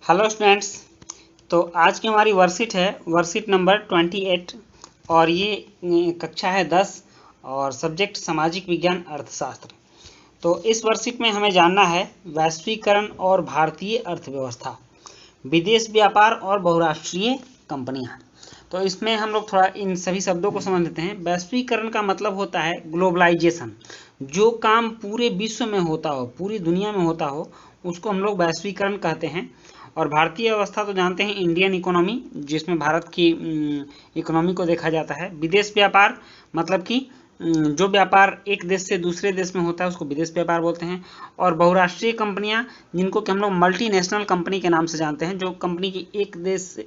Hello students. तो आज की हमारी वर्कशीट है वर्कशीट नंबर 28 और ये कक्षा है 10 और सब्जेक्ट सामाजिक विज्ञान अर्थशास्त्र। तो इस वर्कशीट में हमें जानना है वैश्वीकरण और भारतीय अर्थव्यवस्था, विदेश व्यापार और बहुराष्ट्रीय कंपनियां। तो इसमें हम लोग थोड़ा इन सभी शब्दों को समझ लेते हैं। वैश्वीकरण का मतलब होता है ग्लोबलाइजेशन। जो काम पूरे विश्व में होता हो, पूरी दुनिया में होता हो, उसको हम लोग वैश्वीकरण कहते हैं। और भारतीय अवस्था तो जानते हैं, इंडियन इकोनॉमी, जिसमें भारत की इकोनॉमी को देखा जाता है। विदेश व्यापार मतलब कि जो व्यापार एक देश से दूसरे देश में होता है उसको विदेश व्यापार बोलते हैं। और बहुराष्ट्रीय कंपनियां, जिनको कि हम लोग मल्टीनेशनल कंपनी के नाम से जानते हैं, जो कंपनी की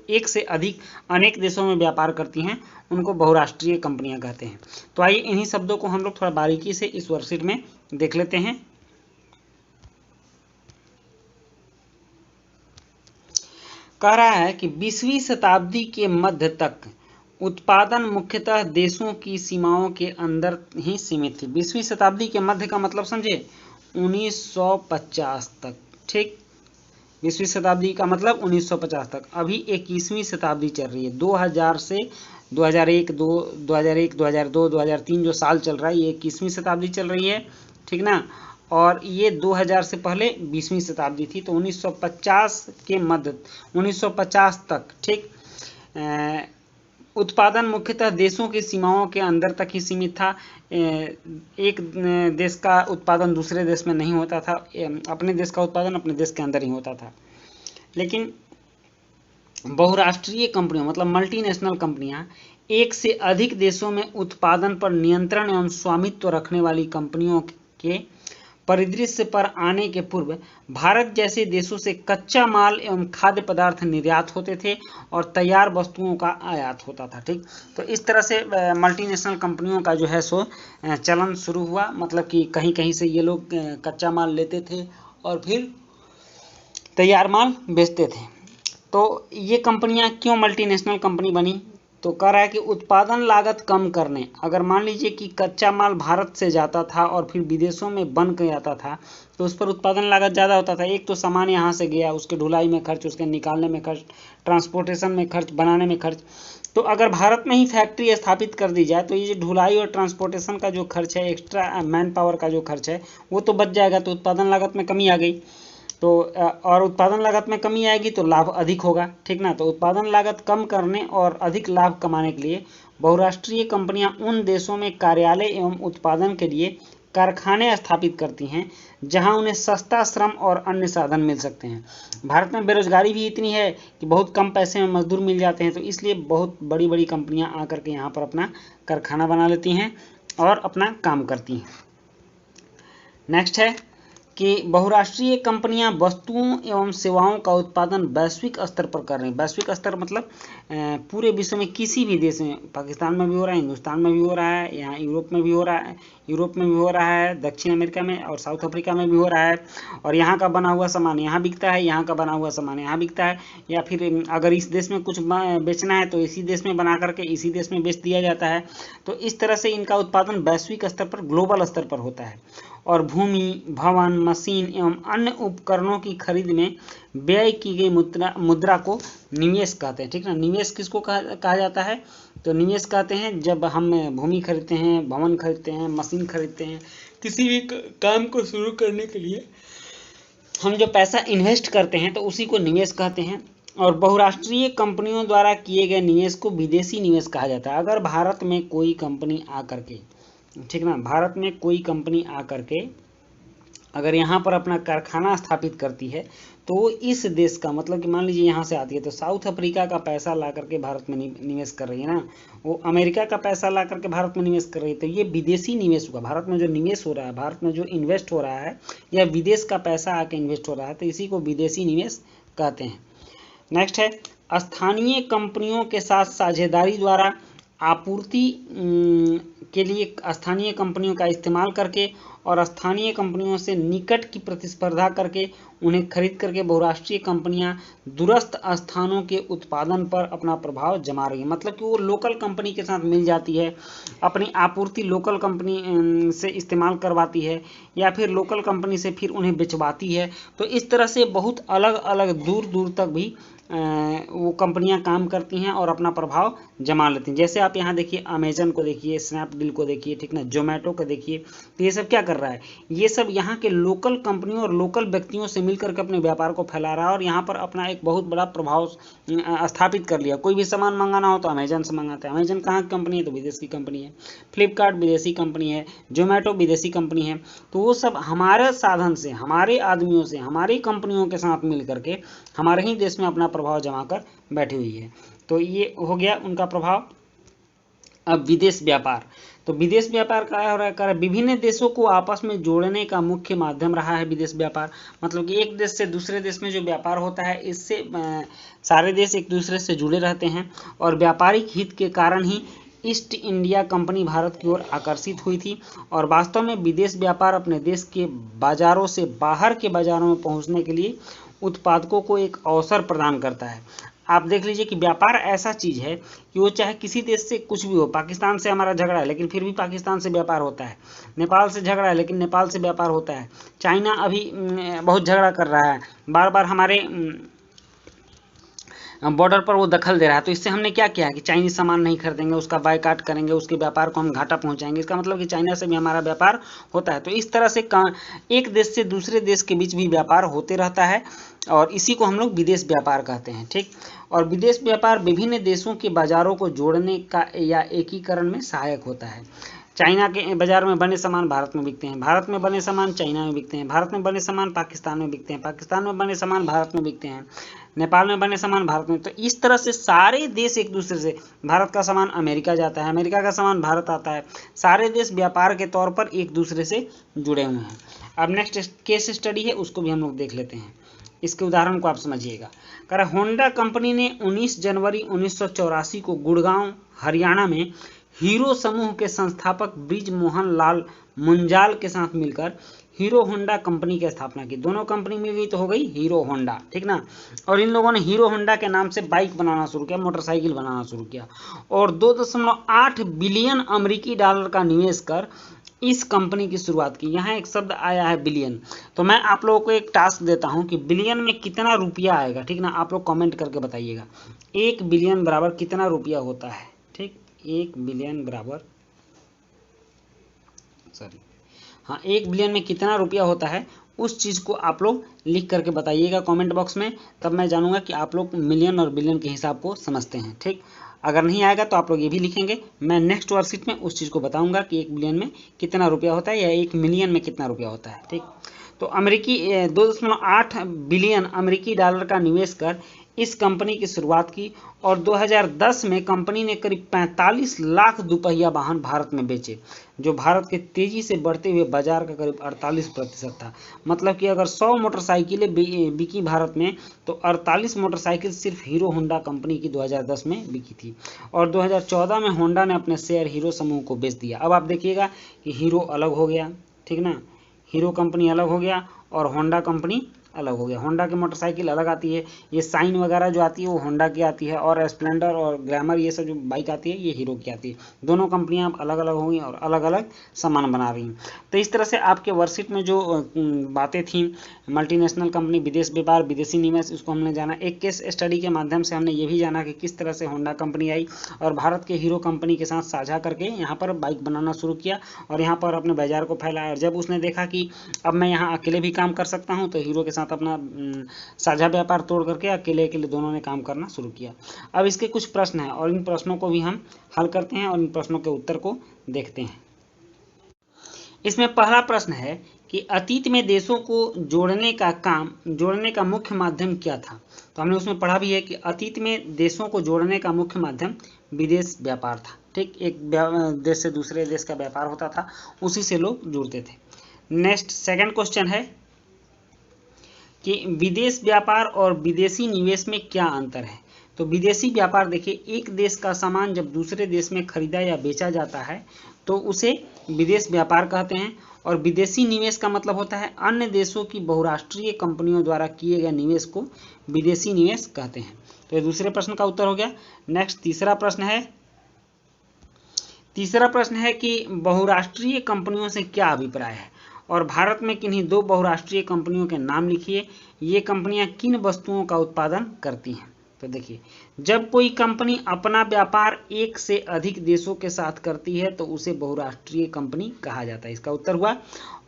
एक से अधिक अनेक देशों में व्यापार करती हैं, उनको बहुराष्ट्रीय कंपनियां कहते हैं। तो आइए इन्हीं शब्दों को हम लोग थोड़ा बारीकी से इस वर्कशीट में देख लेते हैं। कह रहा है कि 20वीं शताब्दी के मध्य तक उत्पादन मुख्यतः देशों की सीमाओं के अंदर ही सीमित थी। 20वीं शताब्दी के मध्य का मतलब समझे 1950 तक। ठीक, 20वीं शताब्दी का मतलब 1950 तक। अभी 21वीं शताब्दी चल रही है। 2000 से 2001, 2002, 2003 जो साल चल रहा है ये 21वीं शताब्दी चल रही है। ठीक ना। और ये 2000 से पहले 20वीं शताब्दी थी। तो 1950 के मध्य 1950 तक, ठीक, उत्पादन मुख्यतः देशों की सीमाओं के अंदर तक ही सीमित था। एक देश का उत्पादन दूसरे देश में नहीं होता था, अपने देश का उत्पादन अपने देश के अंदर ही होता था। लेकिन बहुराष्ट्रीय कंपनियों मतलब मल्टीनेशनल कंपनियां एक से अधिक देशों में उत्पादन पर नियंत्रण एवं स्वामित्व रखने वाली कंपनियों के परिदृश्य पर आने के पूर्व भारत जैसे देशों से कच्चा माल एवं खाद्य पदार्थ निर्यात होते थे और तैयार वस्तुओं का आयात होता था। ठीक, तो इस तरह से मल्टीनेशनल कंपनियों का जो है सो चलन शुरू हुआ। मतलब कि कहीं कहीं से ये लोग कच्चा माल लेते थे और फिर तैयार माल बेचते थे। तो ये कंपनियां क्यों मल्टीनेशनल कंपनी बनी? तो कह रहा है कि उत्पादन लागत कम करने, अगर मान लीजिए कि कच्चा माल भारत से जाता था और फिर विदेशों में बन के आता था तो उस पर उत्पादन लागत ज़्यादा होता था। एक तो सामान यहाँ से गया, उसके ढुलाई में खर्च, उसके निकालने में खर्च, ट्रांसपोर्टेशन में खर्च, बनाने में खर्च। तो अगर भारत में ही फैक्ट्री स्थापित कर दी जाए तो ये ढुलाई और ट्रांसपोर्टेशन का जो खर्च है, एक्स्ट्रा मैन पावर का जो खर्च है, वो तो बच जाएगा। तो उत्पादन लागत में कमी आ गई। तो और उत्पादन लागत में कमी आएगी तो लाभ अधिक होगा। ठीक ना। तो उत्पादन लागत कम करने और अधिक लाभ कमाने के लिए बहुराष्ट्रीय कंपनियां उन देशों में कार्यालय एवं उत्पादन के लिए कारखाने स्थापित करती हैं जहां उन्हें सस्ता श्रम और अन्य साधन मिल सकते हैं। भारत में बेरोजगारी भी इतनी है कि बहुत कम पैसे में मजदूर मिल जाते हैं। तो इसलिए बहुत बड़ी बड़ी कंपनियां आकर के यहाँ पर अपना कारखाना बना लेती हैं और अपना काम करती हैं। नेक्स्ट है कि बहुराष्ट्रीय कंपनियां वस्तुओं एवं सेवाओं का उत्पादन वैश्विक स्तर पर कर रही हैं। वैश्विक स्तर मतलब पूरे विश्व में किसी भी देश में, पाकिस्तान में भी हो रहा है, हिंदुस्तान में भी हो रहा है, यहाँ यूरोप में भी हो रहा है, दक्षिण अमेरिका में और साउथ अफ्रीका में भी हो रहा है। और यहाँ का बना हुआ सामान यहाँ बिकता है, यहाँ का बना हुआ सामान यहाँ बिकता है। या फिर अगर इस देश में कुछ बेचना है तो इसी देश में बना करके इसी देश में बेच दिया जाता है। तो इस तरह से इनका उत्पादन वैश्विक स्तर पर, ग्लोबल स्तर पर होता है। और भूमि, भवन, मशीन एवं अन्य उपकरणों की खरीद में व्यय की गई मुद्रा को निवेश कहते हैं। ठीक ना। निवेश किसको कहा जाता है? तो निवेश कहते हैं जब हम भूमि खरीदते हैं, भवन खरीदते हैं, मशीन खरीदते हैं, किसी भी काम को शुरू करने के लिए हम जो पैसा इन्वेस्ट करते हैं तो उसी को निवेश कहते हैं। और बहुराष्ट्रीय कंपनियों द्वारा किए गए निवेश को विदेशी निवेश कहा जाता है। अगर भारत में कोई कंपनी आकर के, ठीक ना, भारत में कोई कंपनी आकर के अगर यहाँ पर अपना कारखाना स्थापित करती है तो वो इस देश का, मतलब कि मान लीजिए यहाँ से आती है तो साउथ अफ्रीका का पैसा ला करके भारत में निवेश कर रही है ना, वो अमेरिका का पैसा ला करके भारत में निवेश कर रही है। तो ये विदेशी निवेश हुआ। भारत में जो निवेश हो रहा है, भारत में जो इन्वेस्ट हो रहा है, या विदेश का पैसा आके इन्वेस्ट हो रहा है, तो इसी को विदेशी निवेश कहते हैं। नेक्स्ट है स्थानीय कंपनियों के साथ साझेदारी द्वारा आपूर्ति के लिए स्थानीय कंपनियों का इस्तेमाल करके और स्थानीय कंपनियों से निकट की प्रतिस्पर्धा करके उन्हें खरीद करके बहुराष्ट्रीय कंपनियां दूरस्थ स्थानों के उत्पादन पर अपना प्रभाव जमा रही हैं। मतलब कि वो लोकल कंपनी के साथ मिल जाती है, अपनी आपूर्ति लोकल कंपनी से इस्तेमाल करवाती है या फिर लोकल कंपनी से फिर उन्हें बेचवाती है। तो इस तरह से बहुत अलग अलग दूर दूर तक भी वो कंपनियां काम करती हैं और अपना प्रभाव जमा लेती हैं। जैसे आप यहाँ देखिए अमेजन को देखिए, स्नैपडील को देखिए, ठीक ना, जोमेटो को देखिए। तो ये सब क्या कर रहा है, ये सब यहाँ के लोकल कंपनियों और लोकल व्यक्तियों से मिलकर के अपने व्यापार को फैला रहा है और यहाँ पर अपना एक बहुत बड़ा प्रभाव स्थापित कर लिया। कोई भी सामान मंगाना हो तो अमेजन से मंगाते हैं। अमेजन कहाँ की कंपनी है, तो विदेश की कंपनी है। फ्लिपकार्ट विदेशी कंपनी है, जोमेटो विदेशी कंपनी है। तो वो सब हमारे साधन से, हमारे आदमियों से, हमारी कंपनियों के साथ मिल करके हमारे ही देश में अपना प्रभाव जमा कर बैठी हुई है। तो ये हो गया उनका प्रभाव। अब विदेश व्यापार, तो विदेश व्यापार क्या हो रहा है, विभिन्न देशों को आपस में जोड़ने का मुख्य माध्यम रहा है विदेश व्यापार। मतलब कि एक देश से दूसरे देश में जो व्यापार होता है, इससे सारे देश एक दूसरे से जुड़े रहते हैं और व्यापारिक हित के कारण ही ईस्ट इंडिया कंपनी भारत की ओर आकर्षित हुई थी। और वास्तव में विदेश व्यापार अपने देश के बाजारों से बाहर के बाजारों में पहुंचने के लिए उत्पादकों को एक अवसर प्रदान करता है। आप देख लीजिए कि व्यापार ऐसा चीज है कि वो चाहे किसी देश से कुछ भी हो, पाकिस्तान से हमारा झगड़ा है लेकिन फिर भी पाकिस्तान से व्यापार होता है, नेपाल से झगड़ा है लेकिन नेपाल से व्यापार होता है, चाइना अभी बहुत झगड़ा कर रहा है, बार बार हमारे बॉर्डर पर वो दखल दे रहा है। तो इससे हमने क्या किया है कि चाइनीज सामान नहीं खरीदेंगे, उसका बायकाट करेंगे, उसके व्यापार को हम घाटा पहुंचाएंगे। इसका मतलब कि चाइना से भी हमारा व्यापार होता है। तो इस तरह से एक देश से दूसरे देश के बीच भी व्यापार होते रहता है और इसी को हम लोग विदेश व्यापार कहते हैं, ठीक। और विदेश व्यापार विभिन्न देशों के बाजारों को जोड़ने का या एकीकरण में सहायक होता है। चाइना के बाजार में बने सामान भारत में बिकते हैं, भारत में बने सामान चाइना में बिकते हैं, भारत में बने सामान पाकिस्तान में बिकते हैं, पाकिस्तान में बने सामान भारत में बिकते हैं, नेपाल में बने सामान भारत में। तो इस तरह से सारे देश एक दूसरे से, भारत का सामान अमेरिका जाता है, अमेरिका का सामान भारत आता है, सारे देश व्यापार के तौर पर एक दूसरे से जुड़े हुए हैं। अब नेक्स्ट केस स्टडी है, उसको भी हम लोग देख लेते हैं। इसके उदाहरण को आप समझिएगा। कह रहा होंडा कंपनी ने 19 जनवरी 1984 को गुड़गांव हरियाणा में हीरो समूह के संस्थापक ब्रिज मोहन लाल मुंजाल के साथ मिलकर हीरो होंडा कंपनी की स्थापना की। दोनों कंपनी मिल गई तो हो गई हीरो होंडा, ठीक ना। और इन लोगों ने हीरो होंडा के नाम से बाइक बनाना शुरू किया, मोटरसाइकिल बनाना शुरू किया और 2.8 बिलियन अमेरिकी डॉलर का निवेश कर इस कंपनी की शुरुआत की। यहाँ एक शब्द आया है बिलियन, तो मैं आप लोगों को एक टास्क देता हूँ कि बिलियन में कितना रुपया आएगा, ठीक ना। आप लोग कमेंट करके बताइएगा 1 बिलियन बराबर कितना रुपया होता है, ठीक। 1 बिलियन बराबर, सॉरी हाँ, 1 बिलियन में कितना रुपया होता है, उस चीज़ को आप लोग लिख करके बताइएगा कमेंट बॉक्स में। तब मैं जानूंगा कि आप लोग मिलियन और बिलियन के हिसाब को समझते हैं, ठीक। अगर नहीं आएगा तो आप लोग ये भी लिखेंगे, मैं नेक्स्ट वर्कशीट में उस चीज़ को बताऊंगा कि 1 बिलियन में कितना रुपया होता है या 1 मिलियन में कितना रुपया होता है, ठीक। तो अमेरिकी 2.8 बिलियन अमेरिकी डॉलर का निवेश कर इस कंपनी की शुरुआत की और 2010 में कंपनी ने करीब 45 लाख दुपहिया वाहन भारत में बेचे, जो भारत के तेजी से बढ़ते हुए बाजार का करीब 48% था। मतलब कि अगर 100 मोटरसाइकिलें बिकी भारत में तो 48 मोटरसाइकिल सिर्फ हीरो होंडा कंपनी की 2010 में बिकी थी। और 2014 में होंडा ने अपने शेयर हीरो समूह को बेच दिया। अब आप देखिएगा कि हीरो अलग हो गया, ठीक ना, हीरो कंपनी अलग हो गया और होंडा कंपनी अलग हो गया। होंडा की मोटरसाइकिल अलग आती है, ये साइन वगैरह जो आती है वो होंडा की आती है और स्प्लेंडर और ग्लैमर ये सब जो बाइक आती है ये हीरो की आती है। दोनों कंपनियां अलग अलग हो गई और अलग अलग सामान बना रही हैं। तो इस तरह से आपके वर्कशीट में जो बातें थी, मल्टीनेशनल कंपनी, विदेश व्यापार, विदेशी निवेश, इसको हमने जाना। एक केस स्टडी के माध्यम से हमने ये भी जाना कि किस तरह से होंडा कंपनी आई और भारत के हीरो कंपनी के साथ साझा करके यहाँ पर बाइक बनाना शुरू किया और यहाँ पर अपने बाजार को फैलाया। और जब उसने देखा कि अब मैं यहाँ अकेले भी काम कर सकता हूँ, तो हीरो के साथ अपना साझा व्यापार तोड़ करके अकेले अकेले दोनों ने काम करना शुरू किया। अब इसके कुछ प्रश्न हैं और इन प्रश्नों को भी हम हल करते हैं और इन प्रश्नों के उत्तर को देखते हैं। इसमें पहला प्रश्न है कि अतीत में देशों को जोड़ने का मुख्य माध्यम क्या था। तो हमने उसमें पढ़ा भी है कि अतीत में देशों को जोड़ने का मुख्य माध्यम विदेश व्यापार था, ठीक। एक देश से दूसरे देश का व्यापार होता था, उसी से लोग जुड़ते थे। नेक्स्ट सेकंड क्वेश्चन है कि विदेश व्यापार और विदेशी निवेश में क्या अंतर है। तो विदेशी व्यापार देखिए, एक देश का सामान जब दूसरे देश में खरीदा या बेचा जाता है तो उसे विदेश व्यापार कहते हैं। और विदेशी निवेश का मतलब होता है अन्य देशों की बहुराष्ट्रीय कंपनियों द्वारा किए गए निवेश को विदेशी निवेश कहते हैं। तो ये दूसरे प्रश्न का उत्तर हो गया। नेक्स्ट तीसरा प्रश्न है कि बहुराष्ट्रीय कंपनियों से क्या अभिप्राय है और भारत में किन्हीं दो बहुराष्ट्रीय कंपनियों के नाम लिखिए। ये कंपनियां किन वस्तुओं का उत्पादन करती हैं। तो देखिए, जब कोई कंपनी अपना व्यापार एक से अधिक देशों के साथ करती है तो उसे बहुराष्ट्रीय कंपनी कहा जाता है। इसका उत्तर हुआ।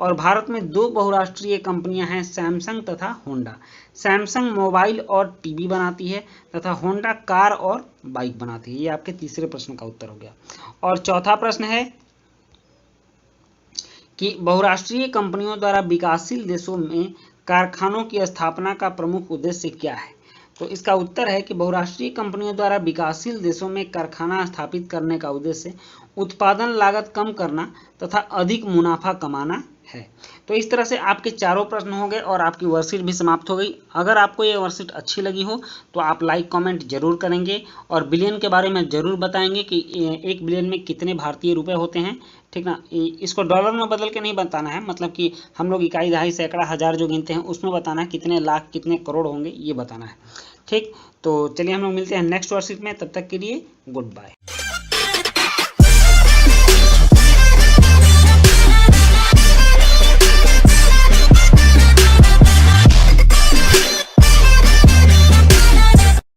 और भारत में दो बहुराष्ट्रीय कंपनियां हैं, सैमसंग तथा होंडा। सैमसंग मोबाइल और टीवी बनाती है तथा होंडा कार और बाइक बनाती है। ये आपके तीसरे प्रश्न का उत्तर हो गया। और चौथा प्रश्न है कि बहुराष्ट्रीय कंपनियों द्वारा विकासशील देशों में कारखानों की स्थापना का प्रमुख उद्देश्य क्या है। तो इसका उत्तर है कि बहुराष्ट्रीय कंपनियों द्वारा विकासशील देशों में कारखाना स्थापित करने का उद्देश्य उत्पादन लागत कम करना तथा अधिक मुनाफा कमाना है। तो इस तरह से आपके चारों प्रश्न हो गए और आपकी वर्कशीट भी समाप्त हो गई। अगर आपको ये वर्कशीट अच्छी लगी हो तो आप लाइक कमेंट जरूर करेंगे और बिलियन के बारे में जरूर बताएंगे कि 1 बिलियन में कितने भारतीय रुपए होते हैं, ठीक ना। इसको डॉलर में बदल के नहीं बताना है, मतलब कि हम लोग इकाई, दहाई, सैकड़ा, हजार जो गिनते हैं उसमें बताना है, कितने लाख कितने करोड़ होंगे ये बताना है, ठीक। तो चलिए हम लोग मिलते हैं नेक्स्ट वर्कशीट में, तब तक के लिए गुड बाय।